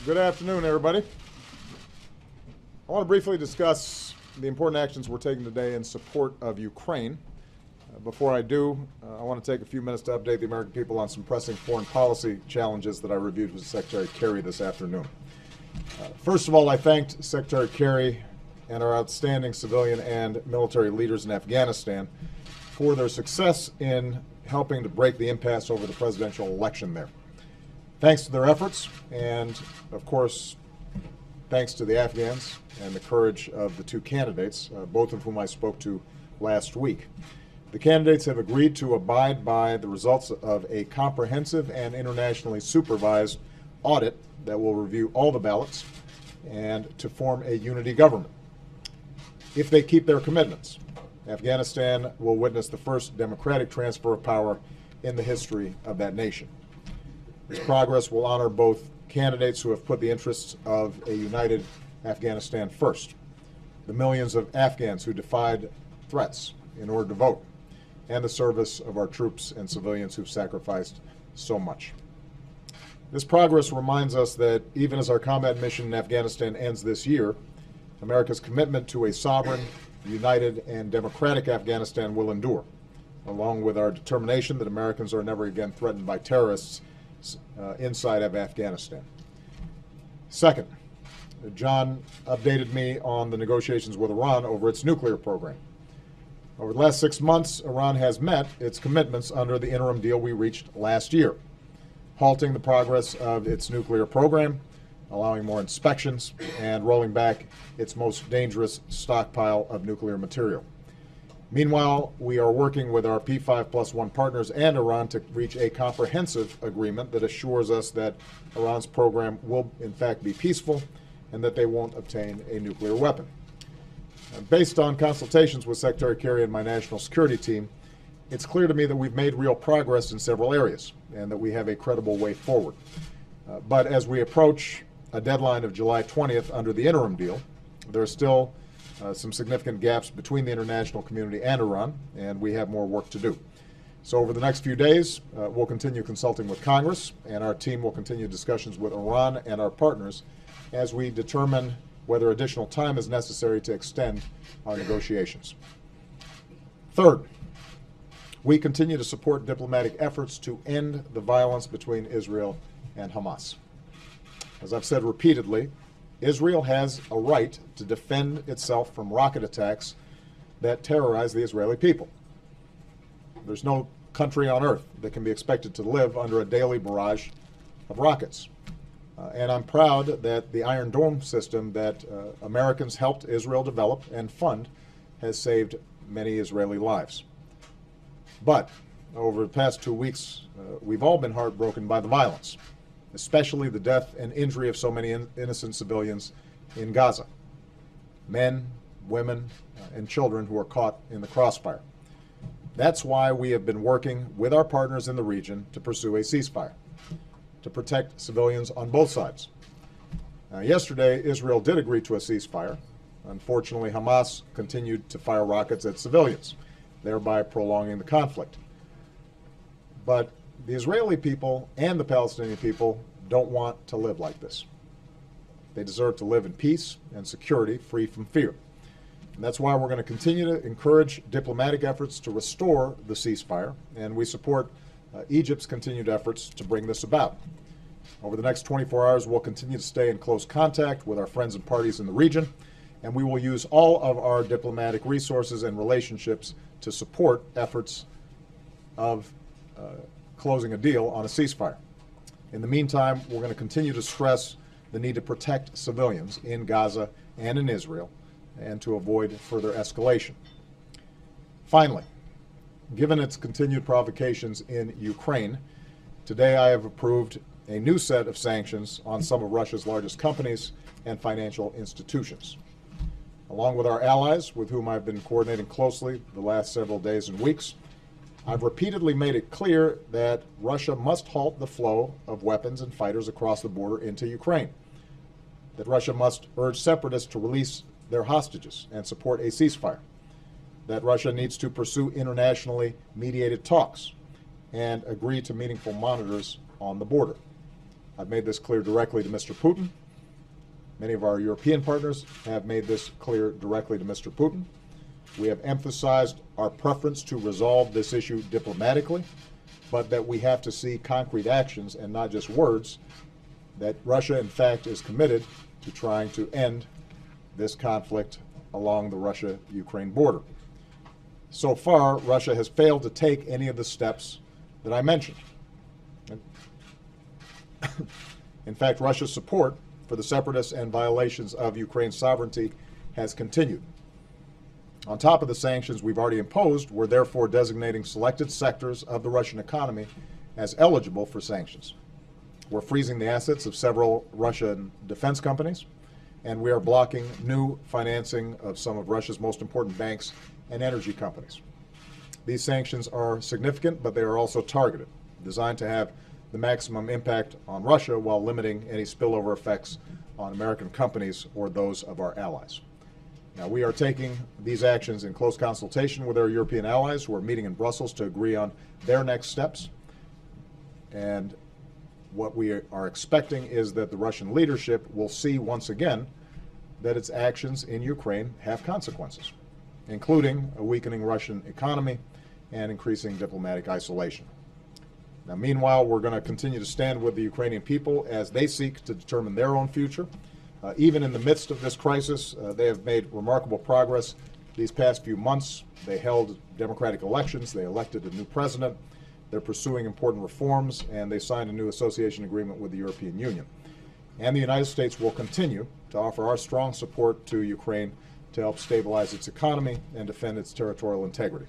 Good afternoon, everybody. I want to briefly discuss the important actions we're taking today in support of Ukraine. Before I do, I want to take a few minutes to update the American people on some pressing foreign policy challenges that I reviewed with Secretary Kerry this afternoon. First of all, I thanked Secretary Kerry and our outstanding civilian and military leaders in Afghanistan for their success in helping to break the impasse over the presidential election there. Thanks to their efforts, and of course, thanks to the Afghans and the courage of the two candidates, both of whom I spoke to last week. The candidates have agreed to abide by the results of a comprehensive and internationally supervised audit that will review all the ballots and to form a unity government. If they keep their commitments, Afghanistan will witness the first democratic transfer of power in the history of that nation. This progress will honor both candidates who have put the interests of a united Afghanistan first, the millions of Afghans who defied threats in order to vote, and the service of our troops and civilians who've sacrificed so much. This progress reminds us that even as our combat mission in Afghanistan ends this year, America's commitment to a sovereign, united, and democratic Afghanistan will endure, along with our determination that Americans are never again threatened by terrorists inside of Afghanistan. Second, John updated me on the negotiations with Iran over its nuclear program. Over the last 6 months, Iran has met its commitments under the interim deal we reached last year, halting the progress of its nuclear program, allowing more inspections, and rolling back its most dangerous stockpile of nuclear material. Meanwhile, we are working with our P5+1 partners and Iran to reach a comprehensive agreement that assures us that Iran's program will in fact be peaceful and that they won't obtain a nuclear weapon. Based on consultations with Secretary Kerry and my national security team, it's clear to me that we've made real progress in several areas and that we have a credible way forward. But as we approach a deadline of July 20th under the interim deal, there are still some significant gaps between the international community and Iran, and we have more work to do. So over the next few days, we'll continue consulting with Congress, and our team will continue discussions with Iran and our partners as we determine whether additional time is necessary to extend our negotiations. Third, we continue to support diplomatic efforts to end the violence between Israel and Hamas. As I've said repeatedly, Israel has a right to defend itself from rocket attacks that terrorize the Israeli people. There's no country on earth that can be expected to live under a daily barrage of rockets. And I'm proud that the Iron Dome system that Americans helped Israel develop and fund has saved many Israeli lives. But over the past 2 weeks, we've all been heartbroken by the violence, especially the death and injury of so many innocent civilians in Gaza, men, women, and children who are caught in the crossfire. That's why we have been working with our partners in the region to pursue a ceasefire, to protect civilians on both sides. Yesterday, Israel did agree to a ceasefire. Unfortunately, Hamas continued to fire rockets at civilians, thereby prolonging the conflict. But the Israeli people and the Palestinian people don't want to live like this. They deserve to live in peace and security, free from fear. And that's why we're going to continue to encourage diplomatic efforts to restore the ceasefire, and we support Egypt's continued efforts to bring this about. Over the next 24 hours, we'll continue to stay in close contact with our friends and parties in the region, and we will use all of our diplomatic resources and relationships to support efforts of closing a deal on a ceasefire. In the meantime, we're going to continue to stress the need to protect civilians in Gaza and in Israel and to avoid further escalation. Finally, given its continued provocations in Ukraine, today I have approved a new set of sanctions on some of Russia's largest companies and financial institutions. Along with our allies, with whom I've been coordinating closely the last several days and weeks, I've repeatedly made it clear that Russia must halt the flow of weapons and fighters across the border into Ukraine, that Russia must urge separatists to release their hostages and support a ceasefire, that Russia needs to pursue internationally mediated talks and agree to meaningful monitors on the border. I've made this clear directly to Mr. Putin. Many of our European partners have made this clear directly to Mr. Putin. We have emphasized our preference to resolve this issue diplomatically, but that we have to see concrete actions and not just words, that Russia, in fact, is committed to trying to end this conflict along the Russia-Ukraine border. So far, Russia has failed to take any of the steps that I mentioned. In fact, Russia's support for the separatists and violations of Ukraine's sovereignty has continued. On top of the sanctions we've already imposed, we're therefore designating selected sectors of the Russian economy as eligible for sanctions. We're freezing the assets of several Russian defense companies, and we are blocking new financing of some of Russia's most important banks and energy companies. These sanctions are significant, but they are also targeted, designed to have the maximum impact on Russia while limiting any spillover effects on American companies or those of our allies. Now, we are taking these actions in close consultation with our European allies who are meeting in Brussels to agree on their next steps. And what we are expecting is that the Russian leadership will see once again that its actions in Ukraine have consequences, including a weakening Russian economy and increasing diplomatic isolation. Now, meanwhile, we're going to continue to stand with the Ukrainian people as they seek to determine their own future. Even in the midst of this crisis, they have made remarkable progress these past few months. They held democratic elections, they elected a new president, they're pursuing important reforms, and they signed a new association agreement with the European Union. And the United States will continue to offer our strong support to Ukraine to help stabilize its economy and defend its territorial integrity.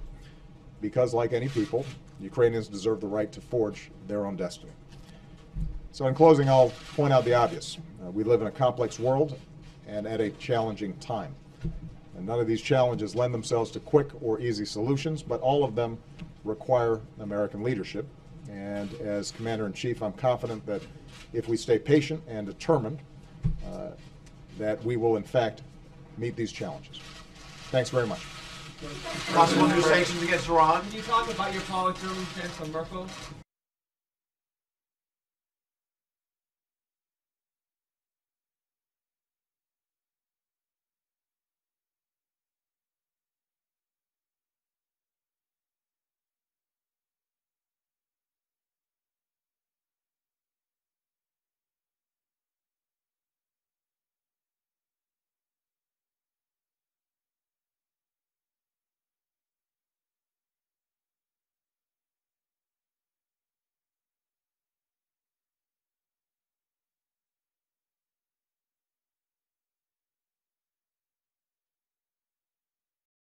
Because, like any people, Ukrainians deserve the right to forge their own destiny. So in closing, I'll point out the obvious. We live in a complex world and at a challenging time. And none of these challenges lend themselves to quick or easy solutions, but all of them require American leadership. And as Commander-in-Chief, I'm confident that if we stay patient and determined, that we will, in fact, meet these challenges. Thanks very much. Possible new sanctions against Iran. Can you talk about your colleague, German Chancellor Merkel?